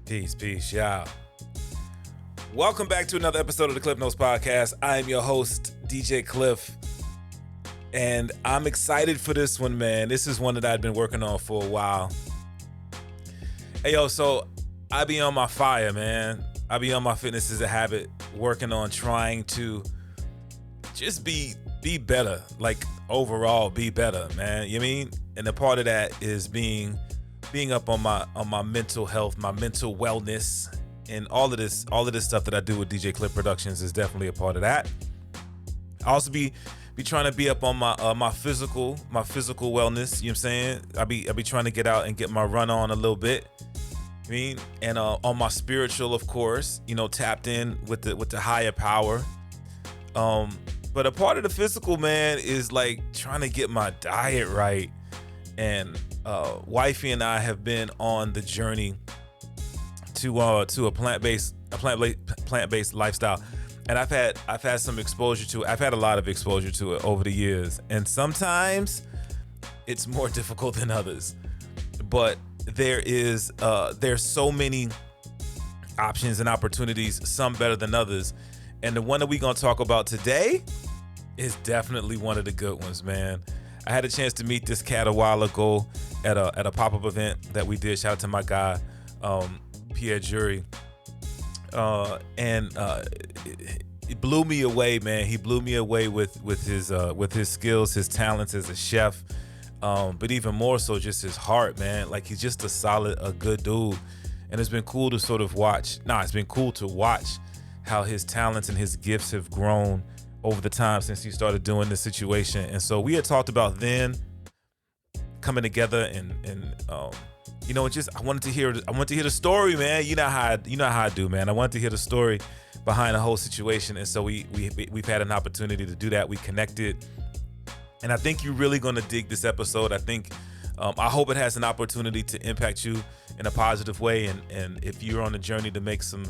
Peace, y'all. Welcome back to another episode of the Klyph Notes podcast. I am your host, DJ Klyph, and I'm excited for this one, man. This is one that I've been working on for a while. Hey, yo, so I be on my fire, man. I be on my fitness as a habit, working on trying to just be better, like overall be better, man. You know what I mean? And a part of that is being up on my mental health, my mental wellness, and all of this stuff that I do with DJ Klyph Productions is definitely a part of that. I also be trying to be up on my physical wellness. You know what I'm saying? I be trying to get out and get my run on a little bit. I mean, and on my spiritual, of course, you know, tapped in with the higher power. But a part of the physical, man, is like trying to get my diet right. And wifey and I have been on the journey to a plant-based lifestyle, and I've had some exposure to it. I've had a lot of exposure to it over the years, and sometimes it's more difficult than others. But there's so many options and opportunities, some better than others, and the one that we're gonna talk about today is definitely one of the good ones, man. I had a chance to meet this cat a while ago at a pop-up event that we did. Shout out to my guy, Pierre Jury. And it blew me away, man. He blew me away with his skills, his talents as a chef, but even more so just his heart, man. Like, he's just a good dude. And it's been cool to sort of watch. It's been cool to watch how his talents and his gifts have grown over the time since he started doing this situation. And so we had talked about then coming together and you know, I wanted to hear the story, man. You know how I do, man. I wanted to hear the story behind the whole situation. And so we've had an opportunity to do that. We connected, and I think you're really going to dig this episode. I think I hope it has an opportunity to impact you in a positive way. And if you're on a journey to make some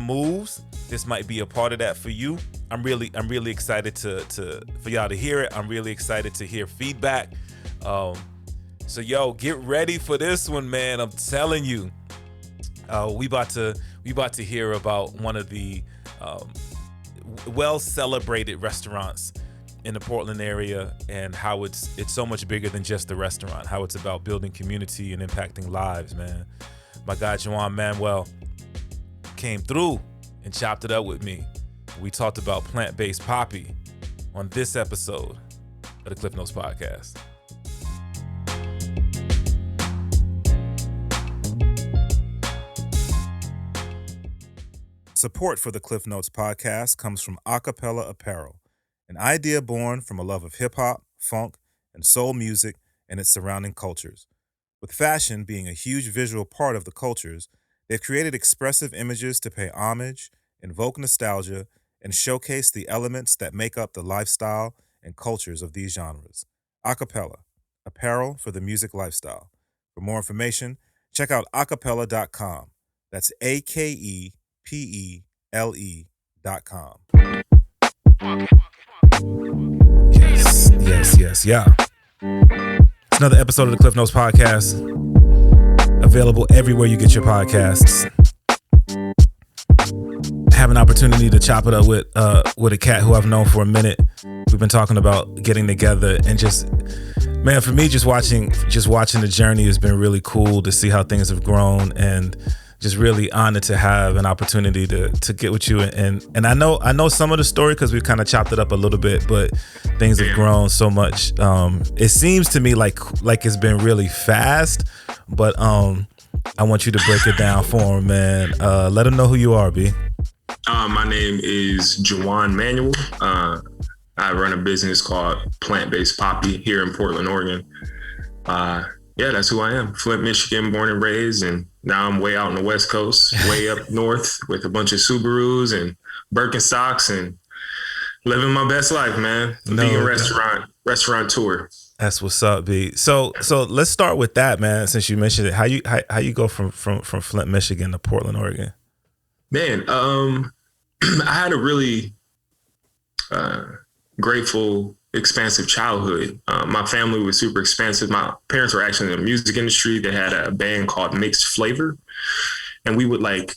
moves, this might be a part of that for you. I'm really excited for y'all to hear it. I'm really excited to hear feedback. So yo, get ready for this one, man. I'm telling you, we about to hear about one of the well celebrated restaurants in the Portland area, and how it's so much bigger than just the restaurant. How it's about building community and impacting lives, man. My guy Jewan Manuel came through and chopped it up with me. We talked about Plant Based Papi on this episode of the Klyph Notes podcast. Support for the Klyph Notes podcast comes from Akepele Apparel, an idea born from a love of hip-hop, funk, and soul music and its surrounding cultures. With fashion being a huge visual part of the cultures, they've created expressive images to pay homage, invoke nostalgia, and showcase the elements that make up the lifestyle and cultures of these genres. Akepele, apparel for the music lifestyle. For more information, check out akepele.com. That's AKEPELE.com. Yes, yeah. It's another episode of the Klyph Notes podcast, available everywhere you get your podcasts. Have an opportunity to chop it up with a cat who I've known for a minute. We've been talking about getting together, and just, man, for me, just watching the journey has been really cool to see how things have grown, and just really honored to have an opportunity to get with you. And I know some of the story because we've kind of chopped it up a little bit, but things have grown so much. It seems to me like it's been really fast, but I want you to break it down for him, man. Let him know who you are, B. My name is Jewan Manuel. I run a business called Plant Based Papi here in Portland, Oregon. Yeah, that's who I am. Flint, Michigan, born and raised, and now I'm way out on the West Coast, way up north with a bunch of Subarus and Birkenstocks and living my best life, man. Vegan restaurateur. That's what's up, B. So let's start with that, man. Since you mentioned it, how you go from Flint, Michigan to Portland, Oregon? Man, I had a really grateful expansive childhood. My family was super expansive. My parents were actually in the music industry. They had a band called Mixed Flavor, and we would like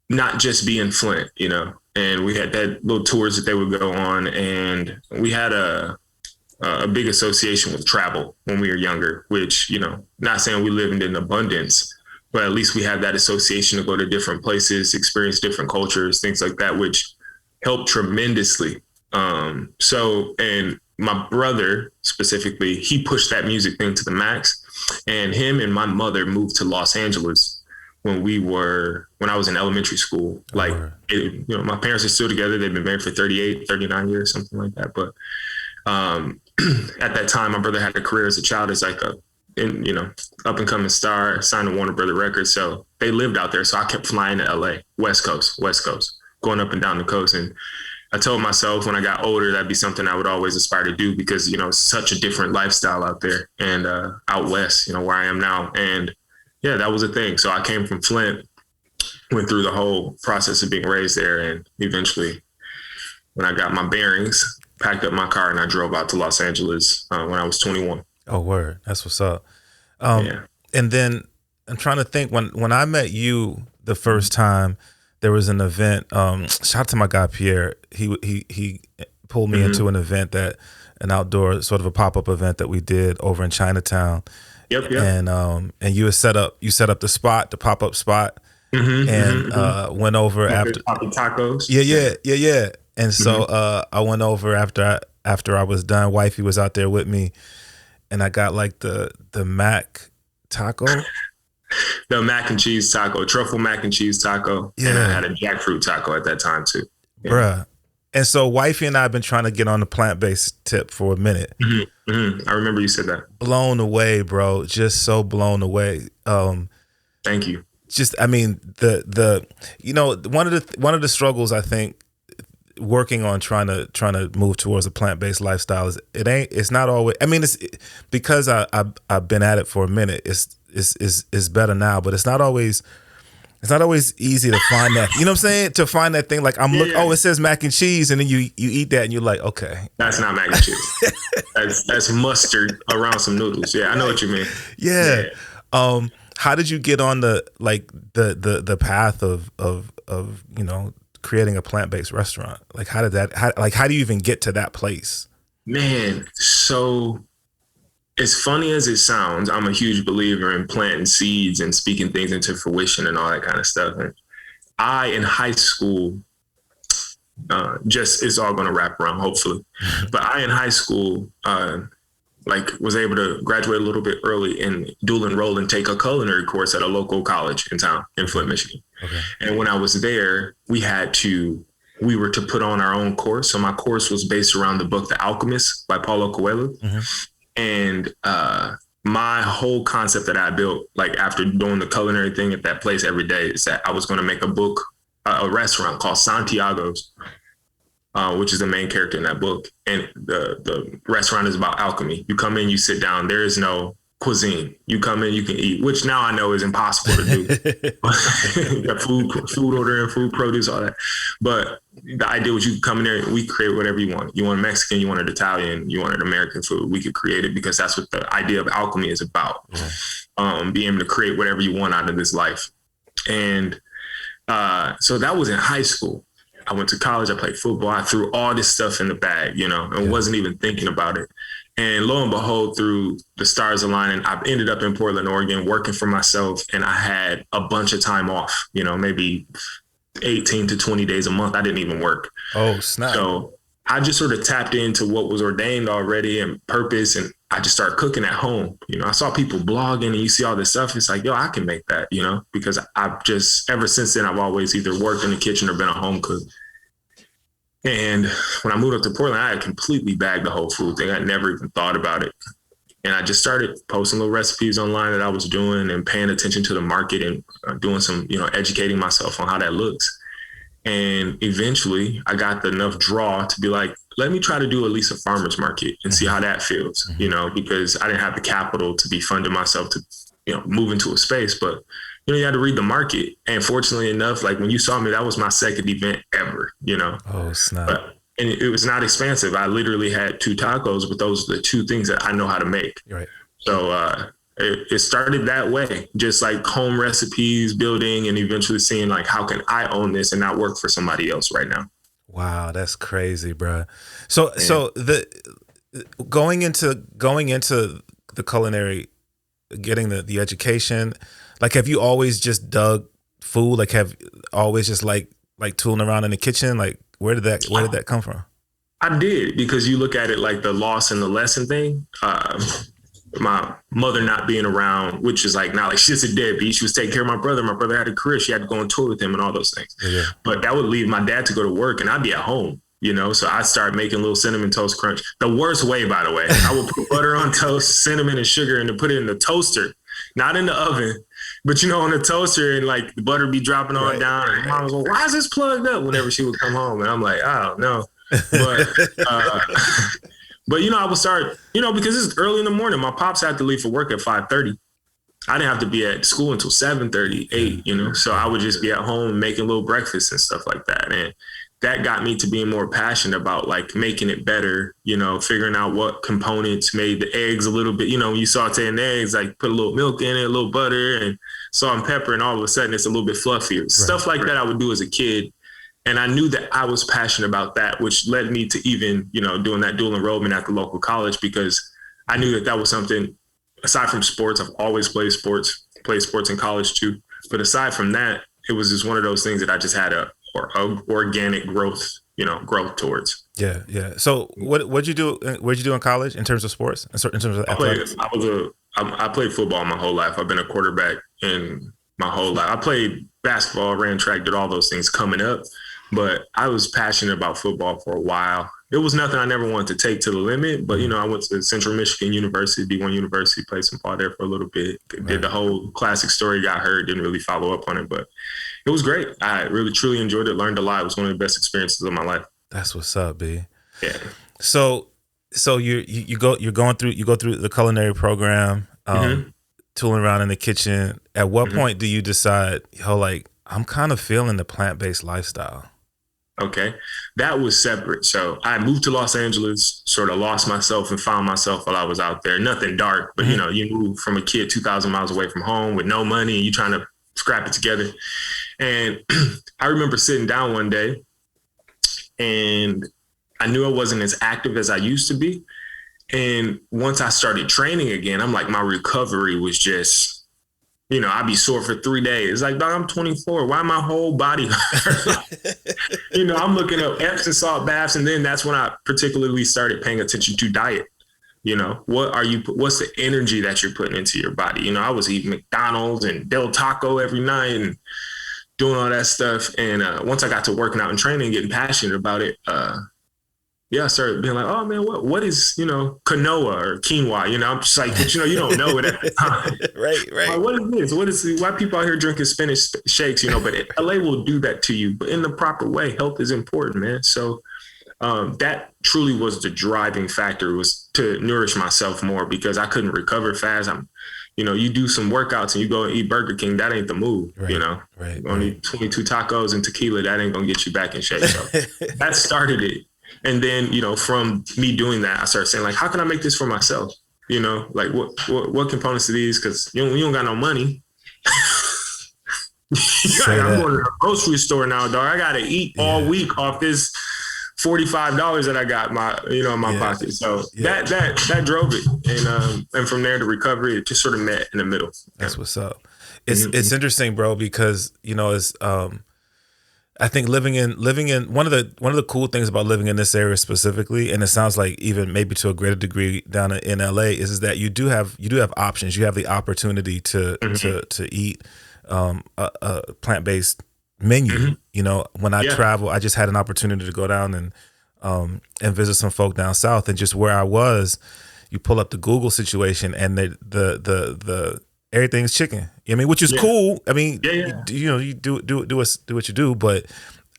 not just be in Flint, you know, and we had that little tours that they would go on, and we had a big association with travel when we were younger, which, you know, not saying we lived in abundance, but at least we had that association to go to different places, experience different cultures, things like that, which helped tremendously. And my brother specifically, he pushed that music thing to the max, and him and my mother moved to Los Angeles when I was in elementary school. Like, you know, my parents are still together. They've been married for 38, 39 years, something like that. But at that time, my brother had a career as a child as like up and coming star, signed to Warner Brother Records. So they lived out there. So I kept flying to LA, West Coast, going up and down the coast. And I told myself when I got older, that'd be something I would always aspire to do, because, you know, it's such a different lifestyle out there and out West, you know, where I am now. And yeah, that was a thing. So I came from Flint, went through the whole process of being raised there. And eventually when I got my bearings, packed up my car and I drove out to Los Angeles when I was 21. Oh, word. That's what's up. Yeah. And then I'm trying to think, when I met you the first time, there was an event. Shout out to my guy Pierre. He pulled me into an event, an outdoor sort of a pop-up event that we did over in Chinatown. Yep. And you set up the spot, the pop-up spot, went over after tacos. Yeah. And so I went over after I was done. Wifey was out there with me, and I got like the mac taco. The mac and cheese taco, truffle mac and cheese taco. Yeah. And I had a jackfruit taco at that time too. Yeah. Bruh. And so wifey and I have been trying to get on the plant-based tip for a minute. I remember you said that. Blown away, bro. Just so blown away. Thank you. Just, I mean, the you know, one of the struggles I think working on trying to move towards a plant-based lifestyle is it's not always, I mean, it's because I've been at it for a minute. It's better now, but it's not always easy to find that. You know what I'm saying? To find that thing, like it says mac and cheese, and then you eat that and you're like, okay, that's not mac and cheese. that's mustard around some noodles. Yeah, I know what you mean. Yeah. How did you get on the path of you know, creating a plant-based restaurant? Like, how do you even get to that place? Man, so as funny as it sounds, I'm a huge believer in planting seeds and speaking things into fruition and all that kind of stuff. And in high school, it's all going to wrap around, hopefully. But in high school, was able to graduate a little bit early and dual enroll and take a culinary course at a local college in town in Flint, Michigan. Okay. And when I was there, we were to put on our own course. So my course was based around the book, The Alchemist by Paulo Coelho. Mm-hmm. And my whole concept that I built, like after doing the culinary thing at that place every day, is that I was going to make a restaurant called Santiago's, which is the main character in that book. And the restaurant is about alchemy. You come in, you sit down. There is no cuisine. You come in, you can eat, which now I know is impossible to do. You got food ordering, food produce, all that. But the idea was you could come in there and we create whatever you want. You want Mexican, you want it Italian, you wanted American food. We could create it because that's what the idea of alchemy is about. Mm-hmm. Being able to create whatever you want out of this life. And so that was in high school. I went to college, I played football. I threw all this stuff in the bag, you know, and wasn't even thinking about it. And lo and behold, through the stars aligning, I've ended up in Portland, Oregon, working for myself. And I had a bunch of time off, you know, maybe 18 to 20 days a month. I didn't even work. Oh, snap. So I just sort of tapped into what was ordained already and purpose. And I just started cooking at home. You know, I saw people blogging and you see all this stuff. It's like, yo, I can make that, you know, because I've just, ever since then, I've always either worked in the kitchen or been a home cook. And when I moved up to Portland, I had completely bagged the whole food thing. I never even thought about it. And I just started posting little recipes online that I was doing and paying attention to the market and doing some, you know, educating myself on how that looks. And eventually I got enough draw to be like, let me try to do at least a farmer's market and see how that feels, you know, because I didn't have the capital to be funding myself to, you know, move into a space. But, you know, you had to read the market. And fortunately enough, like when you saw me, that was my second event ever, you know. Oh, snap. and it was not expensive. I literally had 2 tacos, but those are the 2 things that I know how to make. Right. So it started that way, just like home recipes, building, and eventually seeing like, how can I own this and not work for somebody else right now? Wow, that's crazy, bro. So the going into the culinary, getting the education, like, have you always just dug food? Like, have always just like tooling around in the kitchen? Like, where did that come from? I did, because you look at it like the loss and the lesson thing. My mother not being around, which is like, not like she's a deadbeat. She was taking care of my brother. My brother had a career. She had to go on tour with him and all those things. Yeah. But that would leave my dad to go to work and I'd be at home, you know? So I started making little cinnamon toast crunch. The worst way, by the way. I would put butter on toast, cinnamon and sugar, and then put it in the toaster, not in the oven, but, you know, on the toaster, and like the butter be dropping on down. And mom was like, why is this plugged up? Whenever she would come home. And I'm like, I don't know. But, you know, I would start, you know, because it's early in the morning. My pops had to leave for work at 5:30. I didn't have to be at school until 7:30, 8, you know. So I would just be at home making little breakfasts and stuff like that. And that got me to being more passionate about like making it better, you know, figuring out what components made the eggs a little bit, you know, when you sauteing eggs, like put a little milk in it, a little butter and salt and pepper, and all of a sudden it's a little bit fluffier. Right. Stuff like that I would do as a kid. And I knew that I was passionate about that, which led me to even, you know, doing that dual enrollment at the local college, because I knew that was something, aside from sports, I've always played sports in college too. But aside from that, it was just one of those things that I just had a organic growth towards. Yeah. Yeah. So what'd you do in college in terms of sports, in terms of athletics? I played football my whole life. I've been a quarterback in my whole life. I played basketball, ran track, did all those things coming up. But I was passionate about football for a while. It was nothing I never wanted to take to the limit. But, you know, I went to Central Michigan University, D1 University, played some ball there for a little bit. Did the whole classic story, got hurt, didn't really follow up on it. But it was great. I really, truly enjoyed it, learned a lot. It was one of the best experiences of my life. That's what's up, B. Yeah. So you go through the culinary program, tooling around in the kitchen. At what point do you decide, like, I'm kind of feeling the plant-based lifestyle? Okay. That was separate. So I moved to Los Angeles, sort of lost myself and found myself while I was out there. Nothing dark, but, you know, you move from a kid 2,000 miles away from home with no money and you're trying to scrap it together. And I remember sitting down one day and I knew I wasn't as active as I used to be. And once I started training again, I'm like, my recovery was just, you know, I'd be sore for 3 days. Like, dog, I'm 24. Why my whole body hurt? You know, I'm looking up Epsom salt baths. And then that's when I particularly started paying attention to diet. You know, what's the energy that you're putting into your body? You know, I was eating McDonald's and Del Taco every night and doing all that stuff. And once I got to working out and training, getting passionate about it, I started being like, oh man, what is, you know, quinoa or quinoa? You know, I'm just like, but you know, you don't know it at the time. Right. Like, what is this? Why people out here drinking spinach shakes, you know, but LA will do that to you, but in the proper way. Health is important, man. So that truly was the driving factor, was to nourish myself more, because I couldn't recover fast. You know, you do some workouts and you go and eat Burger King, that ain't the move, you know. Right. Only 22 tacos and tequila, that ain't gonna get you back in shape. So that started it. And then, you know, from me doing that, I started saying, like, how can I make this for myself? You know, like what components of these? Because you don't got no money. I'm going to the grocery store now, dog. I got to eat all week off this $45 that I got in my pocket. So that drove it. And from there to recovery, it just sort of met in the middle. That's what's up. It's interesting, bro, because, you know, it's I think living in one of the cool things about living in this area specifically, and it sounds like even maybe to a greater degree down in LA, is that you do have options. You have the opportunity to eat a plant-based menu. You know, when I travel, I just had an opportunity to go down and visit some folk down south, and just where I was, you pull up the Google situation and the everything's chicken. I mean, which is cool. I mean, you know, you do what you do, but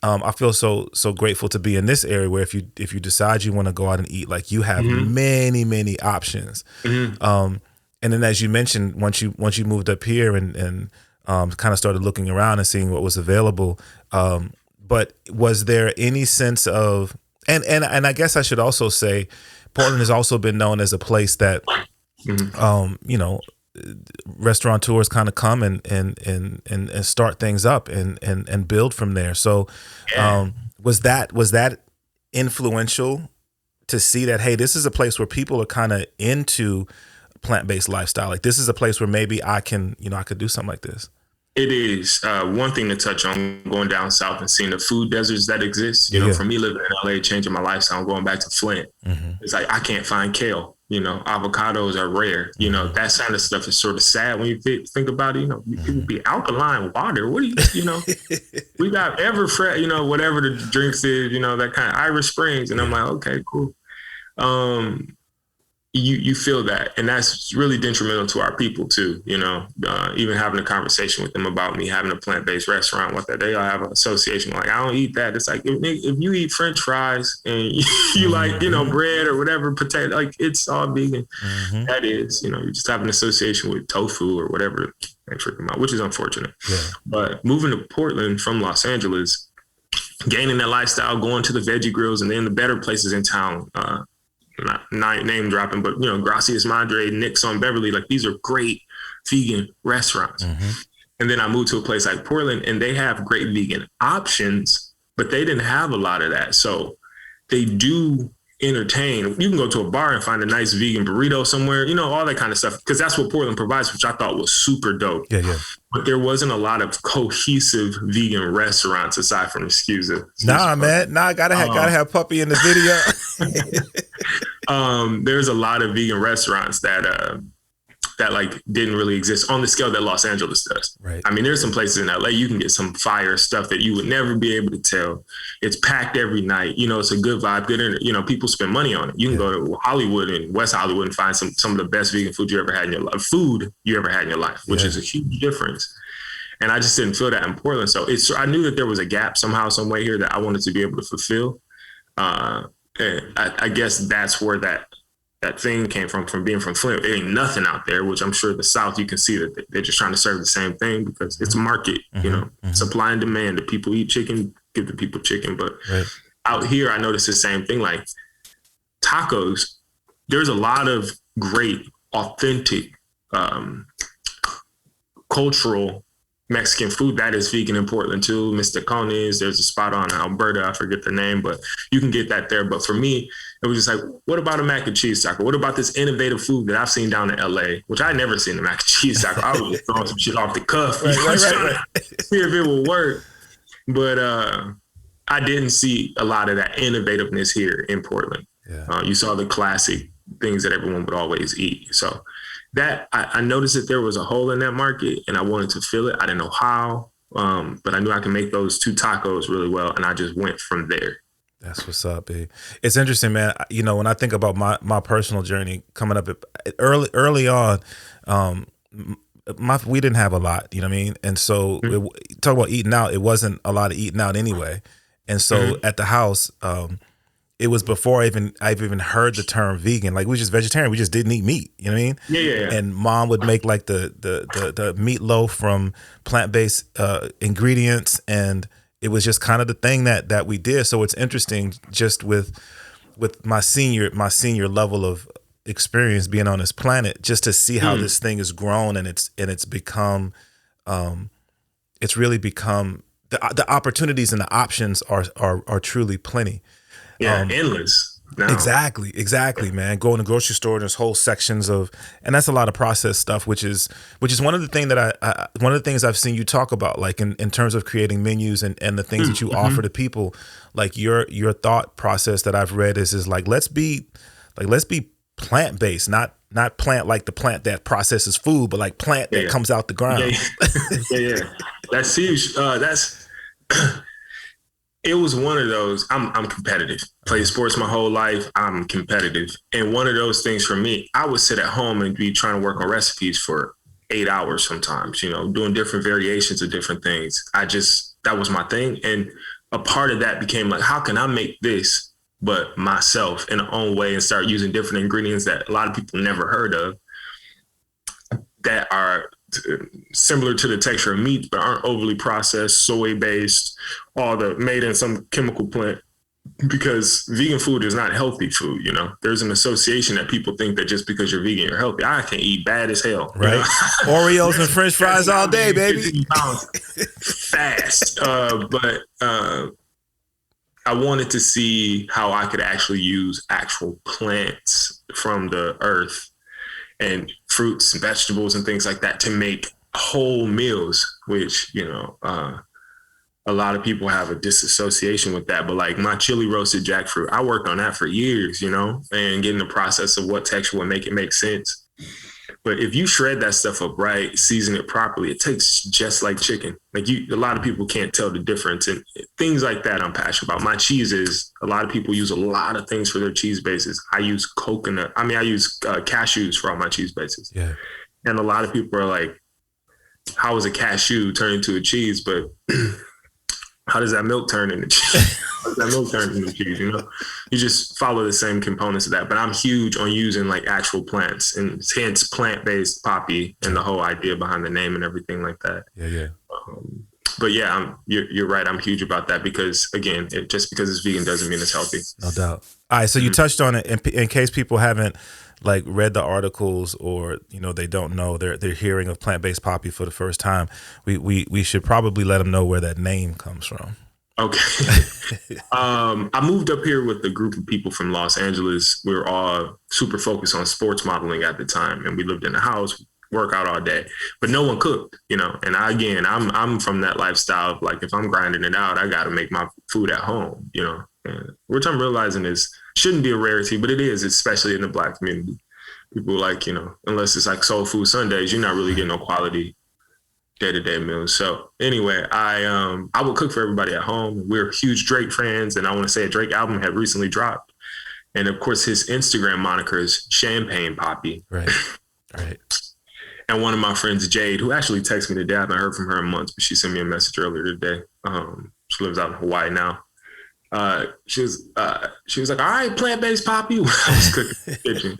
I feel so grateful to be in this area where if you decide you want to go out and eat, like, you have many options. And then, as you mentioned, once you moved up here and kind of started looking around and seeing what was available, but was there any sense of And I guess I should also say, Portland has also been known as a place that, you know, restaurateurs kind of come and start things up and build from there. So, was that influential to see that, hey, this is a place where people are kind of into plant-based lifestyle? Like, this is a place where maybe I could do something like this. It is one thing to touch on, going down south and seeing the food deserts that exist. You know, for me living in LA, changing my lifestyle, going back to Flint, it's like I can't find kale. You know, avocados are rare. You know, that kind of stuff is sort of sad when you think about it. You know, people be alkaline water. What do you know? We got Everfresh, you know, whatever the drinks is, you know, that kind of Irish Springs. And I'm like, okay, cool. You feel that, and that's really detrimental to our people too. You know, even having a conversation with them about me having a plant-based restaurant, what that they all have an association like, I don't eat that. It's like if you eat French fries and you like, you know, bread or whatever, potato, like it's all vegan. That is, you know, you just have an association with tofu or whatever they trick them out, which is unfortunate. But moving to Portland from Los Angeles, gaining that lifestyle, going to the veggie grills and then the better places in town. Not name dropping, but you know, Gracias Madre, Nick's on Beverly, like these are great vegan restaurants. And then I moved to a place like Portland and they have great vegan options, but they didn't have a lot of that. So they do entertain. You can go to a bar and find a nice vegan burrito somewhere, you know, all that kind of stuff, because that's what Portland provides, which I thought was super dope. But there wasn't a lot of cohesive vegan restaurants aside from Excusa. Man. I gotta have Puppy in the video. There's a lot of vegan restaurants that like didn't really exist on the scale that Los Angeles does. I mean, there's some places in LA you can get some fire stuff that you would never be able to tell. It's packed every night. You know, it's a good vibe, you know, people spend money on it. You can go to Hollywood and West Hollywood and find some of the best vegan food you ever had in your life, which is a huge difference. And I just didn't feel that in Portland. So I knew that there was a gap somehow, some way here that I wanted to be able to fulfill. And I guess that's where that thing came from being from Flint. There ain't nothing out there, which I'm sure the South, you can see that they're just trying to serve the same thing because it's a market, you know, supply and demand. The people eat chicken, give the people chicken. But out here, I noticed the same thing, like tacos. There's a lot of great, authentic, cultural Mexican food that is vegan in Portland too. Mr. Cone's, there's a spot on Alberta, I forget the name, but you can get that there. But for me, it was just like, what about a mac and cheese taco? What about this innovative food that I've seen down in LA, which I never seen a mac and cheese taco. I was just throwing some shit off the cuff, right. See if it will work. But I didn't see a lot of that innovativeness here in Portland. You saw the classic things that everyone would always eat. So that I noticed that there was a hole in that market and I wanted to fill it. I didn't know how, but I knew I could make those two tacos really well. And I just went from there. That's what's up, babe. It's interesting, man. You know, when I think about my personal journey coming up early on, we didn't have a lot, you know what I mean? And so talk about eating out, it wasn't a lot of eating out anyway. And so at the house, it was before I've even heard the term vegan. Like, we were just vegetarian. We just didn't eat meat. You know what I mean? Yeah. And mom would make like the meatloaf from plant-based ingredients, and it was just kind of the thing that we did. So it's interesting, just with my senior level of experience being on this planet, just to see how this thing has grown and it's become, it's really become the opportunities and the options are truly plenty. Yeah, endless. No. Exactly, man. Go in the grocery store, there's whole sections of, and that's a lot of processed stuff, which is one of the things that one of the things I've seen you talk about, like in terms of creating menus and the things that you offer to people. Like your thought process that I've read is like, let's be plant-based, not plant like the plant that processes food, but like plant that comes out the ground. Yeah. That's huge. It was one of those, I'm competitive. Played sports my whole life. I'm competitive. And one of those things for me, I would sit at home and be trying to work on recipes for 8 hours sometimes, you know, doing different variations of different things. That was my thing. And a part of that became like, how can I make this, but myself in a own way, and start using different ingredients that a lot of people never heard of that are similar to the texture of meat, but aren't overly processed, soy based, all the made in some chemical plant because vegan food is not healthy food. You know, there's an association that people think that just because you're vegan, you're healthy. I can eat bad as hell. Right. You know? Oreos and French fries all day, baby. Fast. But I wanted to see how I could actually use actual plants from the earth and fruits and vegetables and things like that to make whole meals, which, you know, a lot of people have a disassociation with that. But like my chili roasted jackfruit, I worked on that for years, you know, and getting the process of what texture would make it make sense. But if you shred that stuff up right, season it properly, it tastes just like chicken. Like a lot of people can't tell the difference, and things like that I'm passionate about. My cheeses, a lot of people use a lot of things for their cheese bases. I use cashews for all my cheese bases. Yeah. And a lot of people are like, how is a cashew turn into a cheese? But how does that milk turn into cheese? How does that milk turn into cheese? You know, you just follow the same components of that. But I'm huge on using like actual plants, and hence Plant-Based Papi and the whole idea behind the name and everything like that. Yeah. But yeah, you're right. I'm huge about that because, again, just because it's vegan doesn't mean it's healthy. No doubt. All right, so you touched on it. In case people haven't like read the articles, or you know they don't know, they're hearing of Plant-Based Papi for the first time. We should probably let them know where that name comes from. Okay. I moved up here with a group of people from Los Angeles. We were all super focused on sports modeling at the time, and we lived in a house, work out all day, but no one cooked, you know. And I'm from that lifestyle of like, if I'm grinding it out, I got to make my food at home, you know. And which I'm realizing shouldn't be a rarity, but it is, especially in the Black community. People like, you know, unless it's like soul food Sundays, you're not really getting no quality day-to-day meals. So anyway, I would cook for everybody at home. We're huge Drake fans, and I want to say a Drake album had recently dropped. And of course, his Instagram moniker is Champagne Papi. Right. And one of my friends, Jade, who actually texted me today, I haven't heard from her in months, but she sent me a message earlier today. She lives out in Hawaii now. She was like, all right, Plant-Based Papi. I was cooking in the kitchen.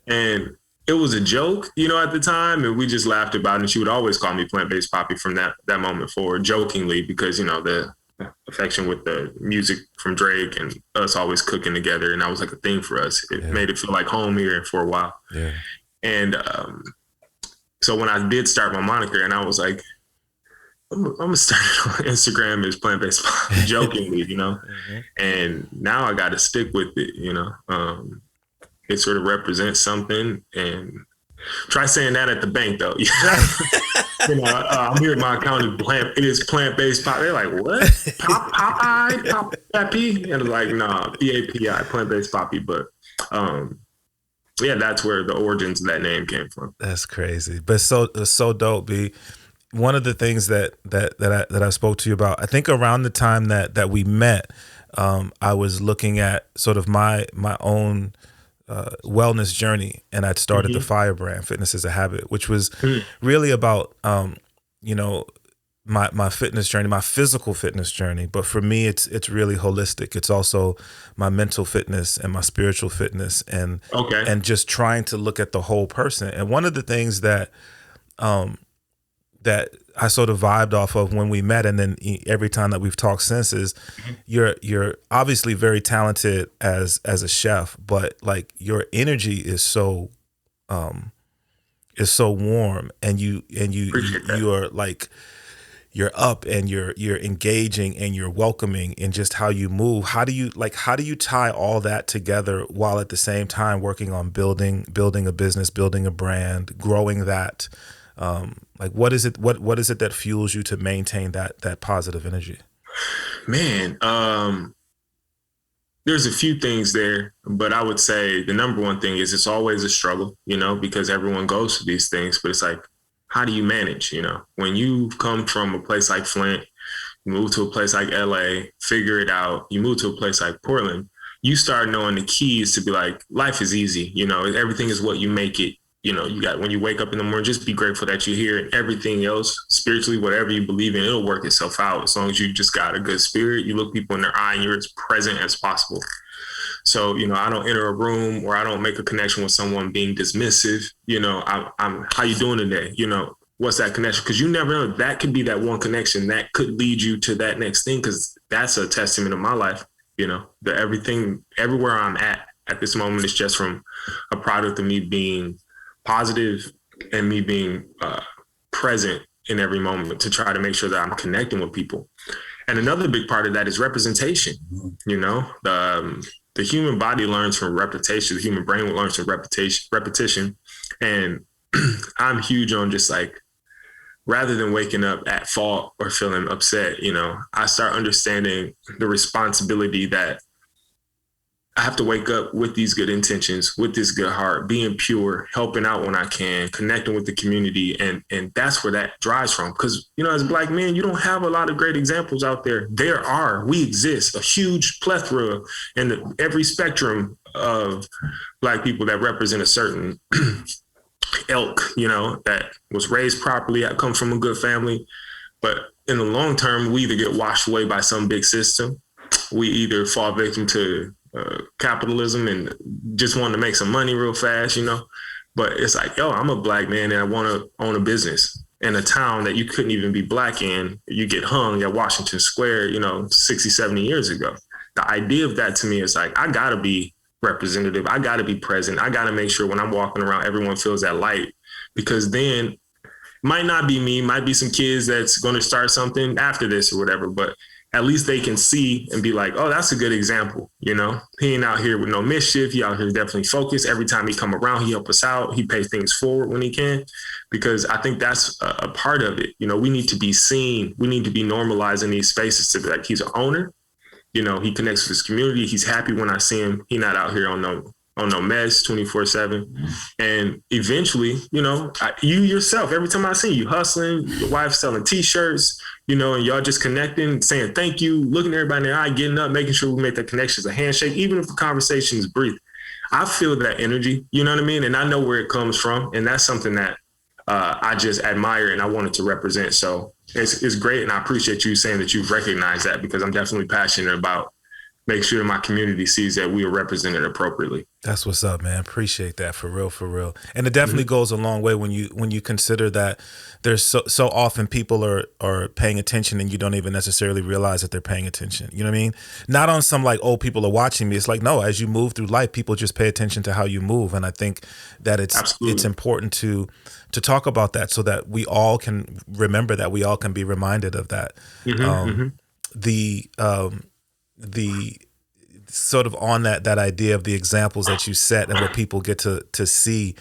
And it was a joke, you know, at the time, and we just laughed about it. And she would always call me Plant-Based Papi from that moment forward, jokingly, because, you know, the affection with the music from Drake and us always cooking together. And that was like a thing for us. It made it feel like home here for a while. Yeah. And so when I did start my moniker, and I was like, I'm gonna start it on Instagram as Plant-Based Papi, jokingly, you know. Mm-hmm. And now I got to stick with it, you know. It sort of represents something, and try saying that at the bank though. You know, I'm here at my accountant. It is Plant-Based Papi. They're like, what? Papi? And I'm like, nah, P-A-P-I, Plant-Based Papi. But yeah, that's where the origins of that name came from. That's crazy, but so dope, B. One of the things that I spoke to you about, I think around the time that we met, I was looking at sort of my own wellness journey, and I'd started the Firebrand Fitness as a Habit, which was really about you know, my fitness journey, my physical fitness journey. But for me, it's really holistic. It's also my mental fitness and my spiritual fitness, and just trying to look at the whole person. And one of the things that that I sort of vibed off of when we met, and then every time that we've talked since, is you're obviously very talented as a chef, but like your energy is so warm, and you are like, you're up, and you're engaging, and you're welcoming in just how you move. How do you tie all that together while at the same time working on building a business, building a brand, growing that? Like, what is it that fuels you to maintain that positive energy? Man, there's a few things there, but I would say the number one thing is it's always a struggle, you know, because everyone goes through these things, but it's like, how do you manage, you know, when you come from a place like Flint, you move to a place like LA, figure it out, you move to a place like Portland, you start knowing the keys to be like, life is easy, you know, everything is what you make it. You know, you got, when you wake up in the morning, just be grateful that you're here, and everything else, spiritually, whatever you believe in, it'll work itself out. As long as you just got a good spirit, you look people in their eye and you're as present as possible. So, you know, I don't enter a room or I don't make a connection with someone being dismissive. You know, I'm how you doing today? You know, what's that connection? Because you never know, that could be that one connection that could lead you to that next thing. Because that's a testament of my life. The everything, everywhere I'm at this moment is just from a product of me being positive and me being present in every moment to try to make sure that I'm connecting with people. And another big part of that is representation. The human body learns from repetition. The human brain learns from repetition. And I'm huge on just like, rather than waking up at fault or feeling upset, I start understanding the responsibility that I have to wake up with these good intentions, with this good heart, being pure, helping out when I can, connecting with the community. And that's where that drives from. Because, as Black men, you don't have a lot of great examples out there. We exist, a huge plethora in every spectrum of Black people that represent a certain ilk, that was raised properly, I come from a good family. But in the long term, we either get washed away by some big system. We either fall victim to capitalism and just want to make some money real fast, But it's like, I'm a Black man and I want to own a business in a town that you couldn't even be Black in. You get hung at Washington Square, 60, 70 years ago. The idea of that to me is like, I got to be representative. I got to be present. I got to make sure when I'm walking around, everyone feels that light, because then might not be me, might be some kids that's going to start something after this or whatever, but at least they can see and be like, oh, that's a good example. He ain't out here with no mischief. He out here definitely focused. Every time he come around, he help us out. He pays things forward when he can, because I think that's a part of it. We need to be seen. We need to be normalized in these spaces to be like, he's an owner. He connects with his community. He's happy when I see him. He's not out here on no meds 24/7. And eventually, you yourself, every time I see you hustling, your wife selling T-shirts, and y'all just connecting, saying thank you, looking at everybody in the eye, getting up, making sure we make that connection as a handshake, even if the conversation is brief. I feel that energy, you know what I mean? And I know where it comes from. And that's something that I just admire and I wanted to represent. So it's great. And I appreciate you saying that you've recognized that, because I'm definitely passionate about make sure my community sees that we are represented appropriately. That's what's up, man. Appreciate that, for real, for real. And it definitely goes a long way when you consider that there's so often people are paying attention and you don't even necessarily realize that they're paying attention. You know what I mean? Not on some like, oh, people are watching me. It's like, no, as you move through life, people just pay attention to how you move. And I think that it's important to talk about that so that we all can remember that, we all can be reminded of that. The sort of on that idea of the examples that you set and what people get to see,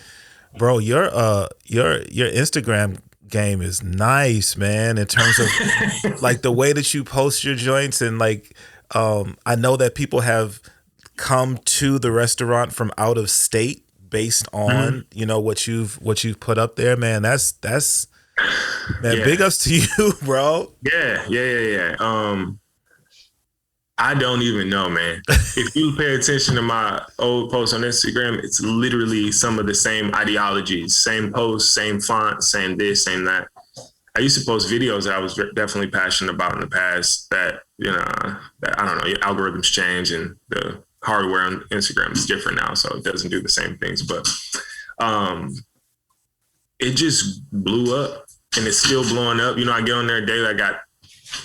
bro, your Instagram game is nice, man, in terms of like the way that you post your joints. And like I know that people have come to the restaurant from out of state based on what you've put up there, man. That's man, big ups to you, bro. Yeah. I don't even know, man. If you pay attention to my old posts on Instagram, it's literally some of the same ideologies, same posts, same font, same this, same that. I used to post videos that I was definitely passionate about in the past that, that I don't know, algorithms change and the hardware on Instagram is different now, so it doesn't do the same things. But it just blew up and it's still blowing up. I get on there daily, I got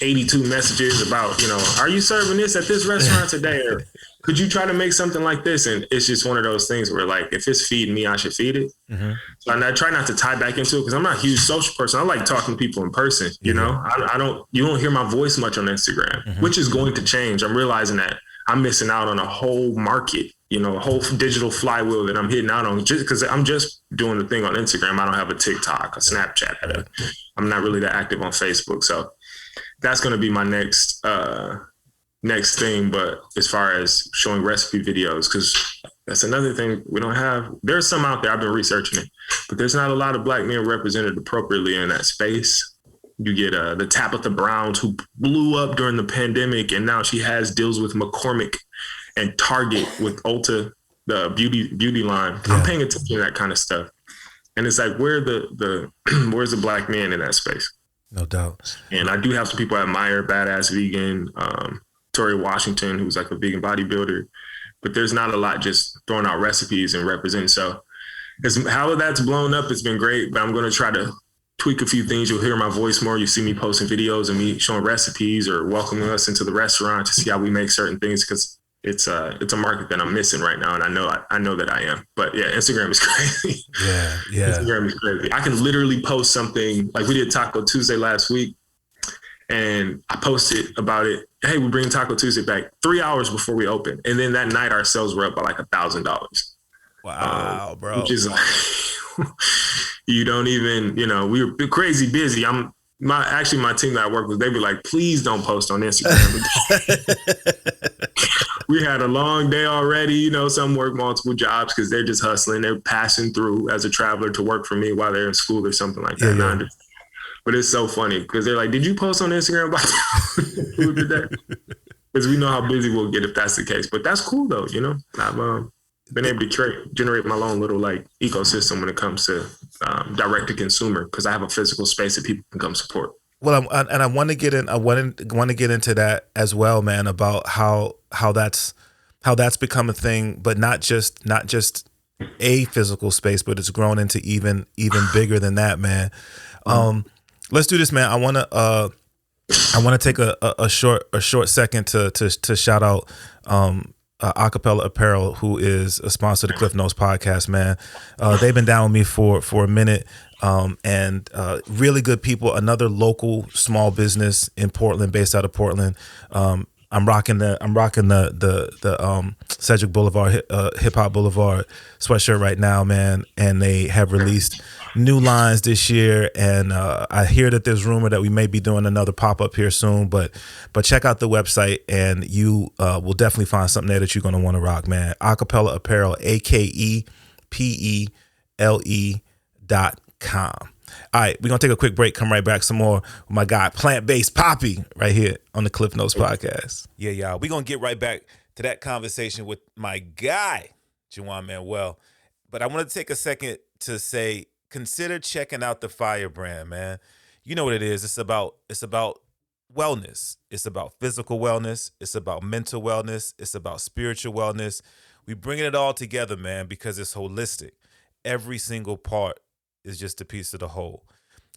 82 messages about, are you serving this at this restaurant today? Or could you try to make something like this? And it's just one of those things where like, if it's feeding me, I should feed it. So I try not to tie back into it because I'm not a huge social person. I like talking to people in person. You don't hear my voice much on Instagram, which is going to change. I'm realizing that I'm missing out on a whole market, a whole digital flywheel that I'm hitting out on just because I'm just doing the thing on Instagram. I don't have a TikTok, a Snapchat. I'm not really that active on Facebook. So that's going to be my next thing. But as far as showing recipe videos, because that's another thing we don't have. There's some out there. I've been researching it, but there's not a lot of Black men represented appropriately in that space. You get the Tabitha Browns, who blew up during the pandemic, and now she has deals with McCormick and Target with Ulta, the beauty line. Yeah. I'm paying attention to that kind of stuff, and it's like, where's the Black man in that space? No doubt. And I do have some people I admire, Badass Vegan, Tori Washington, who's like a vegan bodybuilder, but there's not a lot just throwing out recipes and representing. So how that's blown up, it's been great, but I'm going to try to tweak a few things. You'll hear my voice more. You see me posting videos and me showing recipes or welcoming us into the restaurant to see how we make certain things, because it's a market that I'm missing right now, and I know that I am. But yeah, Instagram is crazy. Yeah. Instagram is crazy. I can literally post something like we did Taco Tuesday last week, and I posted about it. Hey, we're bringing Taco Tuesday back 3 hours before we open, and then that night our sales were up by like $1,000. Wow, bro. Which is like, you don't even, we were crazy busy. My team that I work with, they were like, please don't post on Instagram. We had a long day already. Some work multiple jobs because they're just hustling. They're passing through as a traveler to work for me while they're in school or something like that. Yeah. But it's so funny because they're like, did you post on Instagram about food today? Because we know how busy we'll get if that's the case. But that's cool though, I've been able to generate my own little like ecosystem when it comes to direct to consumer, because I have a physical space that people can come support. Well, I want to get in. I want to get into that as well, man. About how that's become a thing, but not just a physical space, but it's grown into even bigger than that, man. Let's do this, man. I want to take a short second to shout out Akepele Apparel, who is a sponsor of the Klyph Notes podcast, man. They've been down with me for a minute, and really good people. Another local small business in Portland, based out of Portland. I'm rocking the Cedric Boulevard Hip Hop Boulevard sweatshirt right now, man. And they have released new lines this year, and I hear that there's rumor that we may be doing another pop-up here soon, but check out the website and you will definitely find something there that you're going to want to rock, man. Akepele Apparel, AKEPELE.com. All right, we're going to take a quick break, come right back, some more with my guy, Plant Based Papi, right here on the Klyph Notes podcast. Yeah, y'all, we're going to get right back to that conversation with my guy, Jewan Manuel. But I want to take a second to say, consider checking out the Fire brand, man. You know what it is. It's about wellness. It's about physical wellness. It's about mental wellness. It's about spiritual wellness. We bringing it all together, man, because it's holistic. Every single part is just a piece of the whole.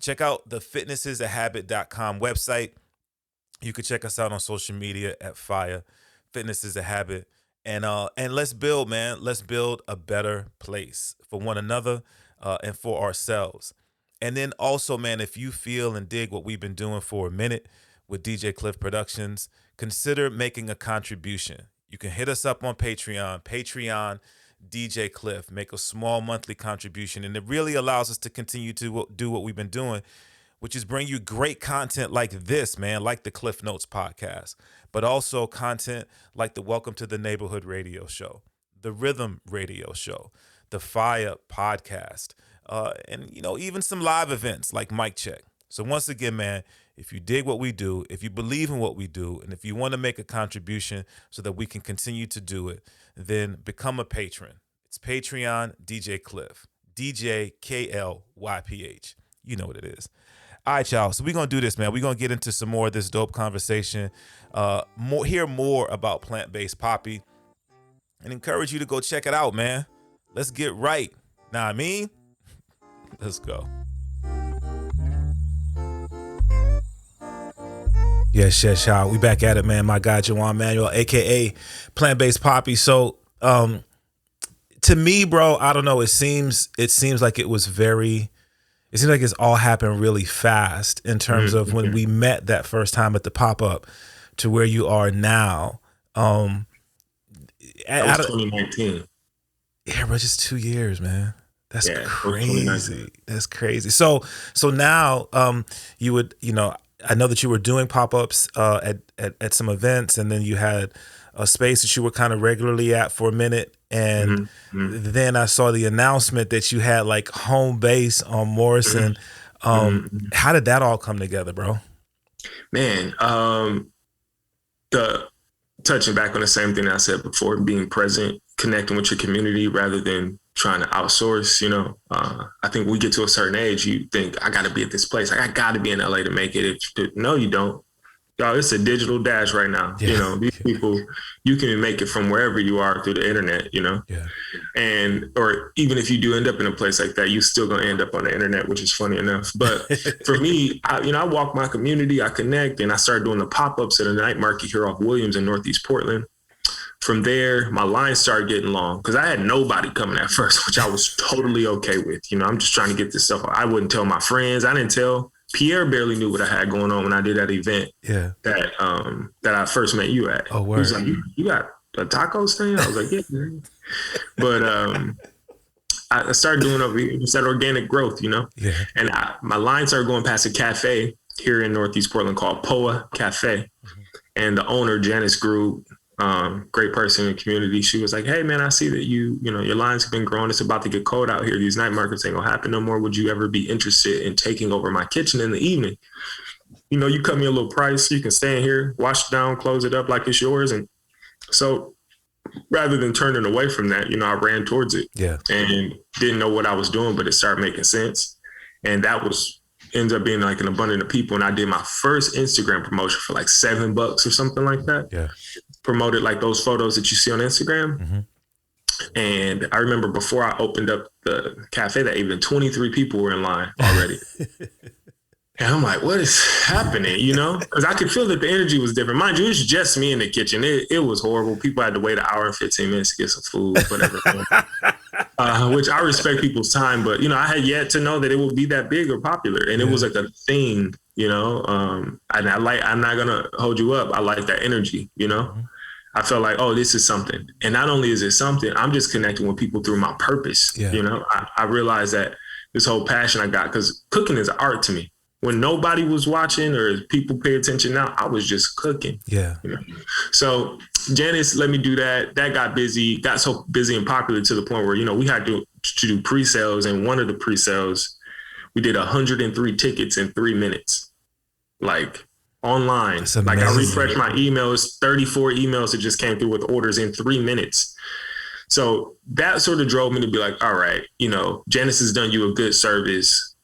Check out the fitnessisahabit.com website. You can check us out on social media at Fire. Fitness is a Habit. And let's build, man. Let's build a better place for one another and for ourselves. And then also, man, if you feel and dig what we've been doing for a minute with DJ Klyph Productions, consider making a contribution. You can hit us up on Patreon, DJ Klyph. Make a small monthly contribution, and it really allows us to continue to do what we've been doing, which is bring you great content like this, man, like the Klyph Notes podcast, but also content like the Welcome to the Neighborhood radio show, the Rhythm radio show, the Fire podcast, and, even some live events like Mic Check. So once again, man, if you dig what we do, if you believe in what we do, and if you want to make a contribution so that we can continue to do it, then become a patron. It's Patreon, DJ Klyph, DJ KLYPH. You know what it is. All right, y'all. So we're going to do this, man. We're going to get into some more of this dope conversation, hear more about Plant Based Papi, and encourage you to go check it out, man. Let's get right. Know what I mean? Let's go. Yes, y'all. We back at it, man. My guy, Jewan Manuel, a.k.a. Plant Based Papi. So, to me, bro, I don't know. It seems like it seems like it's all happened really fast in terms of when we met that first time at the pop-up to where you are now. That was 2019. Yeah, bro, just 2 years, man. That's crazy. That's crazy. So now, you would, I know that you were doing pop-ups at some events, and then you had a space that you were kind of regularly at for a minute. And then I saw the announcement that you had like home base on Morrison. How did that all come together, bro? Man, touching back on the same thing I said before, being present, connecting with your community rather than trying to outsource, I think we get to a certain age, you think I got to be at this place. I got to be in LA to make it. No, you don't. You y'all, it's a digital dash right now. Yeah. You know, these people, you can make it from wherever you are through the internet, you know? Yeah. And, or even if you do end up in a place like that, you still gonna end up on the internet, which is funny enough. But for me, I walk my community, I connect, and I started doing the pop-ups at a night market here off Williams in Northeast Portland. From there, my lines started getting long because I had nobody coming at first, which I was totally okay with. You know, I'm just trying to get this stuff. I wouldn't tell my friends. I didn't tell Pierre. Barely knew what I had going on when I did that event. Yeah. That I first met you at. Oh, word. He was like, you got a taco stand? I was like, yeah. Man. But I started doing that organic growth, you know. Yeah. And my line started going past a cafe here in Northeast Portland called POA Cafe, and the owner Janice Group. Great person in the community. She was like, hey man, I see that your lines have been growing. It's about to get cold out here. These night markets ain't gonna happen no more. Would you ever be interested in taking over my kitchen in the evening? You know, you cut me a little price. You can stay in here, wash it down, close it up like it's yours. And so rather than turning away from that, you know, I ran towards it. Yeah. And didn't know what I was doing, but it started making sense. And that ends up being like an abundance of people. And I did my first Instagram promotion for like $7 or something like that. Yeah. Promoted like those photos that you see on Instagram. Mm-hmm. And I remember before I opened up the cafe that even 23 people were in line already. And I'm like, what is happening? You know, because I could feel that the energy was different. Mind you, it's just me in the kitchen. It was horrible. People had to wait 1 hour and 15 minutes to get some food, whatever. Which I respect people's time, but you know, I had yet to know that it would be that big or popular. And it was like a thing, you know. And I'm not gonna hold you up. I like that energy, you know. Mm-hmm. I felt like, oh, this is something. And not only is it something, I'm just connecting with people through my purpose. Yeah. You know, I realized that this whole passion I got, because cooking is art to me. When nobody was watching or people pay attention now, I was just cooking. Yeah. You know? So Janice let me do that. That got so busy and popular to the point where, you know, we had to do pre-sales. And one of the pre-sales, we did 103 tickets in 3 minutes. Like, online. Like I refreshed my emails, 34 emails that just came through with orders in 3 minutes. So that sort of drove me to be like, all right, you know, Janice has done you a good service.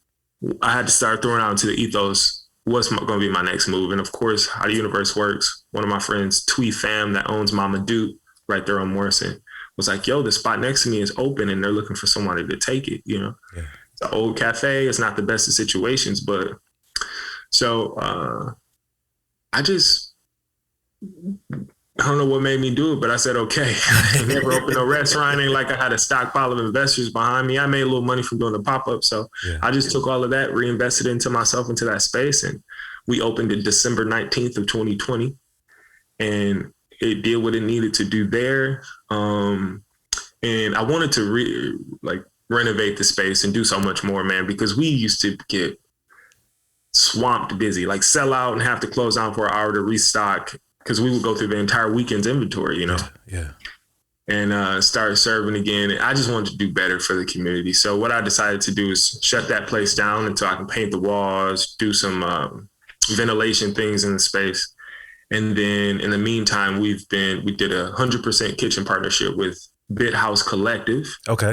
I had to start throwing out into the ethos, what's going to be my next move? And of course, how the universe works. One of my friends, Twee Fam, that owns Mama Duke right there on Morrison, was like, yo, the spot next to me is open and they're looking for somebody to take it, you know. Yeah. It's an old cafe. It's not the best of situations, but so I don't know what made me do it, but I said, okay. I never opened a restaurant. Ain't like I had a stockpile of investors behind me. I made a little money from doing the pop-up. So I just took all of that, reinvested into myself, into that space. And we opened it December 19th of 2020. And it did what it needed to do there. And I wanted to renovate the space and do so much more, man, because we used to get swamped busy, like sell out and have to close down for an hour to restock, because we would go through the entire weekend's inventory, you know. Yeah. And start serving again. And I just wanted to do better for the community. So what I decided to do is shut that place down until I can paint the walls, do some ventilation things in the space. And then in the meantime, we did 100% kitchen partnership with Bit House Collective,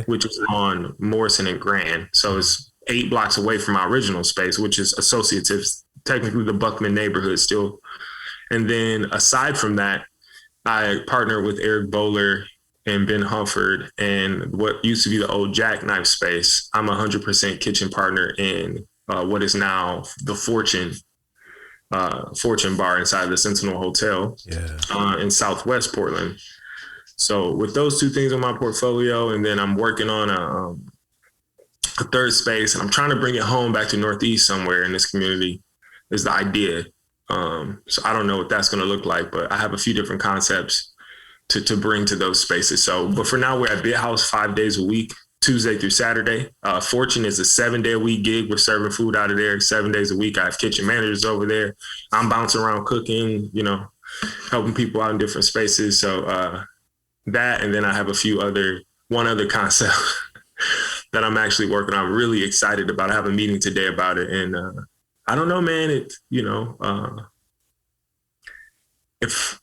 which is on Morrison and Grand. So it's 8 blocks away from our original space, which is associative, technically the Buckman neighborhood still. And then aside from that, I partnered with Eric Bowler and Ben Humford and what used to be the old Jackknife space. I'm 100% kitchen partner in what is now the Fortune Bar inside the Sentinel Hotel in Southwest Portland. So with those 2 things in my portfolio, and then I'm working on a third space, and I'm trying to bring it home back to Northeast somewhere in this community is the idea. So I don't know what that's going to look like, but I have a few different concepts to bring to those spaces. So, but for now we're at Bit House 5 days a week, Tuesday through Saturday. Fortune is a 7-day-a-week gig. We're serving food out of there 7 days a week. I have kitchen managers over there. I'm bouncing around cooking, you know, helping people out in different spaces. So that, and then I have one other concept that I'm actually working on. I'm really excited about. I have a meeting today about it. And I don't know, man, if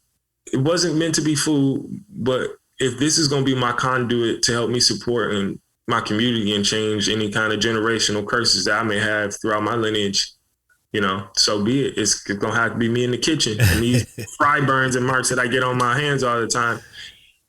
it wasn't meant to be food, but if this is going to be my conduit to help me support and my community and change any kind of generational curses that I may have throughout my lineage, so be it. It's gonna have to be me in the kitchen and these fry burns and marks that I get on my hands all the time.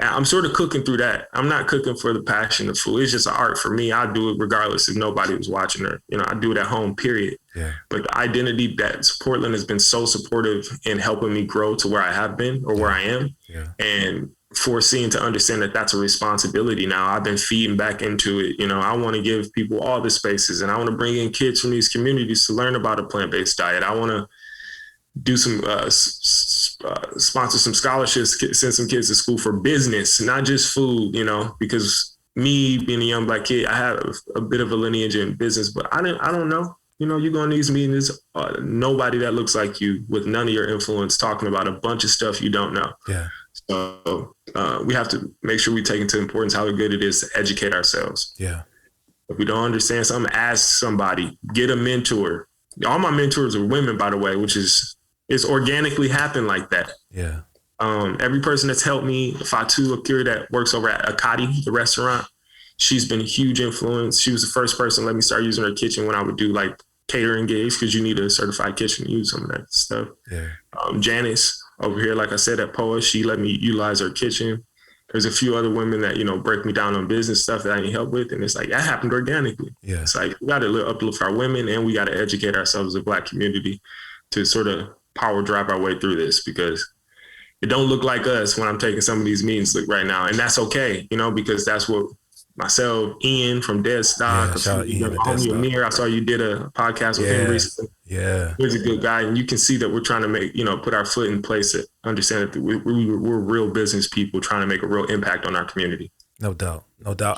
And I'm sort of cooking through that. I'm not cooking for the passion of food. It's just an art for me. I do it regardless if nobody was watching, or I do it at home, period. Yeah. But the identity that Portland has been so supportive in helping me grow to where I have been, or where I am, and foreseeing to understand that that's a responsibility now. I've been feeding back into it. I want to give people all the spaces, and I want to bring in kids from these communities to learn about a plant-based diet. I want to do some sponsor some scholarships, send some kids to school for business, not just food, because me being a young Black kid, I have a bit of a lineage in business, but I don't know. You go in these meetings, nobody that looks like you with none of your influence talking about a bunch of stuff you don't know. Yeah. So we have to make sure we take into importance how good it is to educate ourselves. Yeah. If we don't understand something, ask somebody, get a mentor. All my mentors are women, by the way, which is, it's organically happened like that. Yeah. Every person that's helped me, Fatu Akiri that works over at Akadi, the restaurant, she's been a huge influence. She was the first person to let me start using her kitchen when I would do like catering gigs, because you need a certified kitchen to use some of that stuff. Yeah. Janice over here, like I said, at POA, she let me utilize her kitchen. There's a few other women that, break me down on business stuff that I need help with. And it's like, that happened organically. Yeah. It's like, we got to uplift our women, and we got to educate ourselves as a Black community to sort of power drive our way through this, because it don't look like us when I'm taking some of these meetings right now. And that's okay, because that's what myself, Ian from Dead Stock, homie Amir, I saw you did a podcast with him recently. Yeah. He's a good guy. And you can see that we're trying to make, put our foot in place to understand that we're real business people trying to make a real impact on our community. No doubt.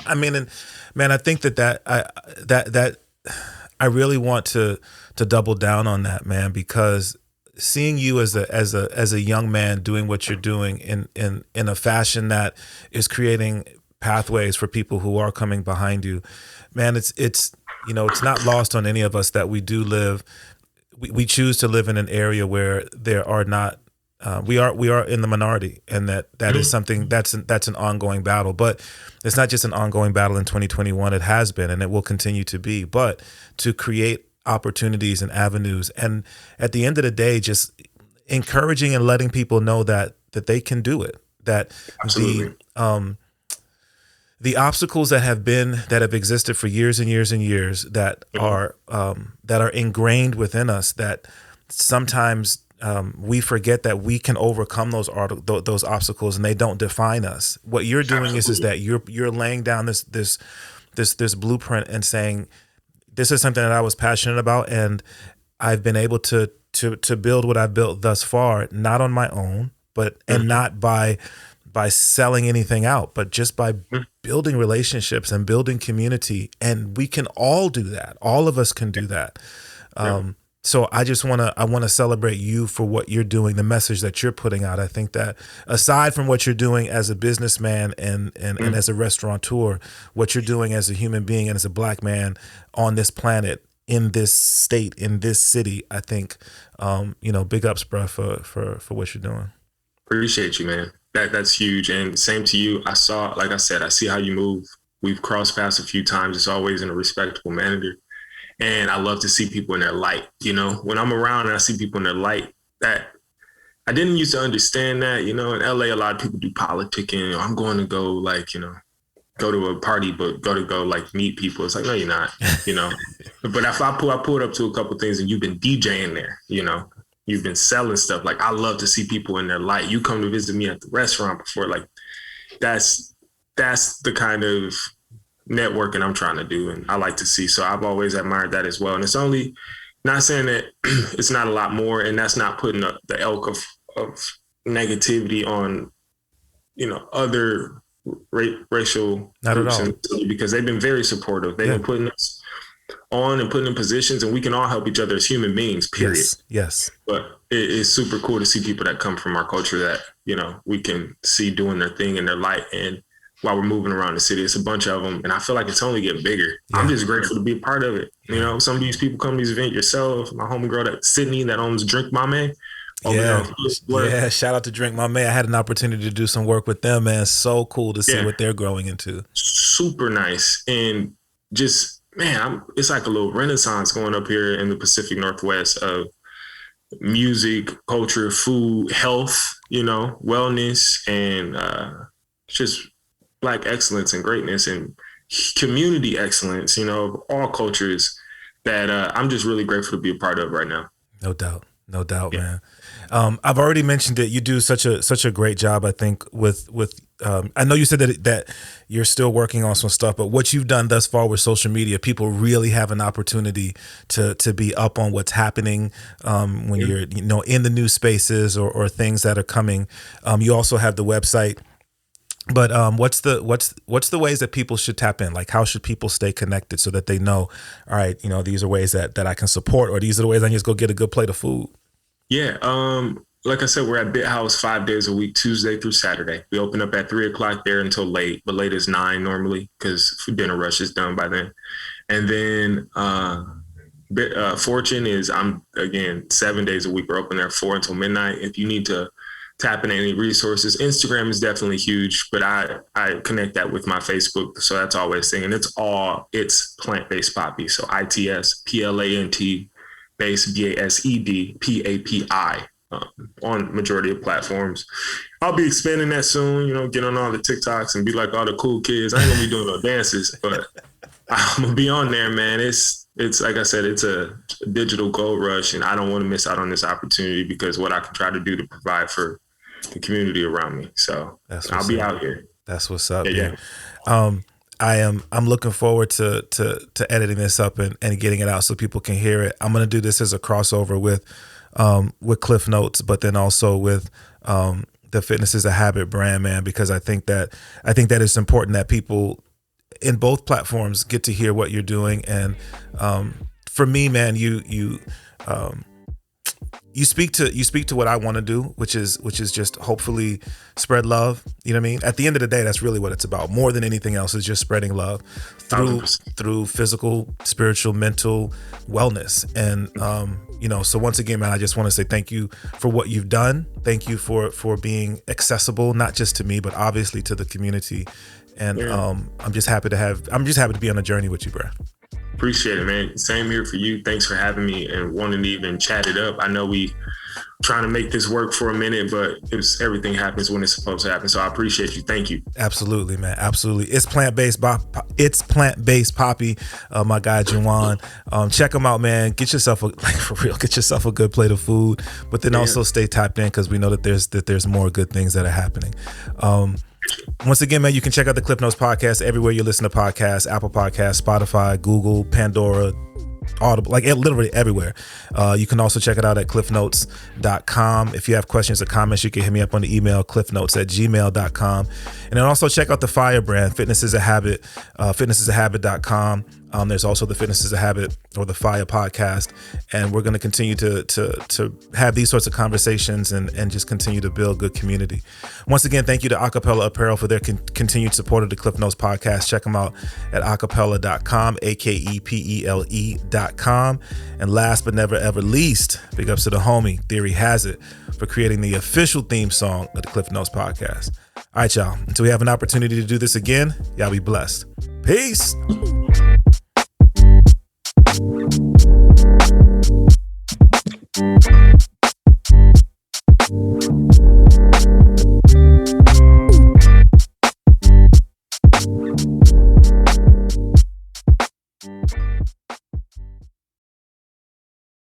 I mean, and man, I think that I really want to double down on that, man, because seeing you as a young man doing what you're doing in a fashion that is creating pathways for people who are coming behind you, man, it's not lost on any of us that we do live. We choose to live in an area where there are not. We are in the minority, and that is something that's an ongoing battle. But it's not just an ongoing battle in 2021. It has been, and it will continue to be. But to create opportunities and avenues, and at the end of the day, just encouraging and letting people know that they can do it. That Absolutely. The obstacles that have existed for years and years and years that are ingrained within us, that sometimes we forget that we can overcome those obstacles, and they don't define us. What you're doing is that you're laying down this blueprint and saying, this is something that I was passionate about, and I've been able to build what I've built thus far, not on my own, but and not by selling anything out, but just by building relationships and building community. And we can all do that. All of us can do that. So I want to celebrate you for what you're doing, the message that you're putting out. I think that aside from what you're doing as a businessman and as a restaurateur, what you're doing as a human being and as a Black man on this planet, in this state, in this city, I think, big ups, bro, for what you're doing. Appreciate you, man. That's huge. And same to you. I see how you move. We've crossed paths a few times. It's always in a respectable manner. And I love to see people in their light. When I'm around and I see people in their light, that I didn't used to understand that. In LA, a lot of people do politicking. I'm going to go go to a party, but go meet people. It's like, no, you're not, But if I pulled up to a couple of things and you've been DJing there, you've been selling stuff. Like, I love to see people in their light. You come to visit me at the restaurant before, like, that's the kind of networking I'm trying to do, and I like to see. So I've always admired that as well. And it's only not saying that it's not a lot more, and that's not putting the elk of negativity on other racial groups, because they've been very supportive. They've been putting us on and putting in positions, and we can all help each other as human beings, period. Yes. But it is super cool to see people that come from our culture that we can see doing their thing in their light. And while we're moving around the city, it's a bunch of them, and I feel like it's only getting bigger. I'm just grateful to be a part of it. Some of these people come to these events, yourself, my homegirl that Sydney that owns Drink Mame. Shout out to Drink Mame. I had an opportunity to do some work with them, man. So cool to see what they're growing into. Super nice. And just man, it's like a little renaissance going up here in the Pacific Northwest of music, culture, food, health, wellness, and just Black excellence and greatness and community excellence, of all cultures that I'm just really grateful to be a part of right now. No doubt, yeah. Man. I've already mentioned it. You do such a great job, I think, with I know you said that you're still working on some stuff, but what you've done thus far with social media, people really have an opportunity to be up on what's happening when you're in the new spaces or things that are coming. You also have the website. But what's the ways that people should tap in? Like, how should people stay connected so that they know, all right, these are ways that I can support, or these are the ways I can just go get a good plate of food? Yeah. Like I said, we're at Bit House 5 days a week, Tuesday through Saturday. We open up at 3:00 there until late, but late is 9 normally because dinner rush is done by then. And then Fortune is, I'm again 7 days a week. We're open there 4 until midnight. If you need to tap in any resources, Instagram is definitely huge, but I connect that with my Facebook, so that's always thing. And it's Plant Based Papi, so ITSPLANT base BASED PAPI on majority of platforms. I'll be expanding that soon. Get on all the TikToks and be like all the cool kids. I ain't gonna be doing no dances, but I'm gonna be on there, man. It's like I said, it's a digital gold rush, and I don't want to miss out on this opportunity because what I can try to do to provide for the community around me. So I'll be out here. That's what's up. Yeah. I'm looking forward to editing this up and getting it out so people can hear it. I'm going to do this as a crossover with Klyph Notes, but then also with the Fitness is a Habit brand, man, because I think that it's important that people in both platforms get to hear what you're doing. And for me, man, you speak to what I want to do, which is just hopefully spread love. You know what I mean? At the end of the day, that's really what it's about. More than anything else, is just spreading love through physical, spiritual, mental wellness. And so once again, man, I just want to say thank you for what you've done. Thank you for being accessible, not just to me, but obviously to the community. And I'm just happy to be on a journey with you, bro. Appreciate it, man. Same here for you. Thanks for having me and wanting to even chat it up. I know we trying to make this work for a minute, but everything happens when it's supposed to happen. So I appreciate you. Thank you. Absolutely, man. Absolutely. It's Plant Based Papi. My guy Jewan. Check him out, man. Get yourself a good plate of food, but then also stay tapped in because we know that there's more good things that are happening. Once again, man, you can check out the Klyph Notes podcast everywhere you listen to podcasts: Apple Podcasts, Spotify, Google, Pandora, Audible, like literally everywhere. You can also check it out at klyphnotes.com. If you have questions or comments, you can hit me up on the email klyphnotes@gmail.com. And then also check out the Fire brand, Fitness is a Habit, fitnessisahabit.com. There's also the Fitness is a Habit or the Fire podcast. And we're going to continue to have these sorts of conversations and just continue to build good community. Once again, thank you to Akepele Apparel for their continued support of the Klyph Notes podcast. Check them out at akepele.com, AKEPELE.com. And last but never ever least, big ups to the homie, Theory Hazit, for creating the official theme song of the Klyph Notes podcast. All right, y'all. Until we have an opportunity to do this again, y'all be blessed. Peace.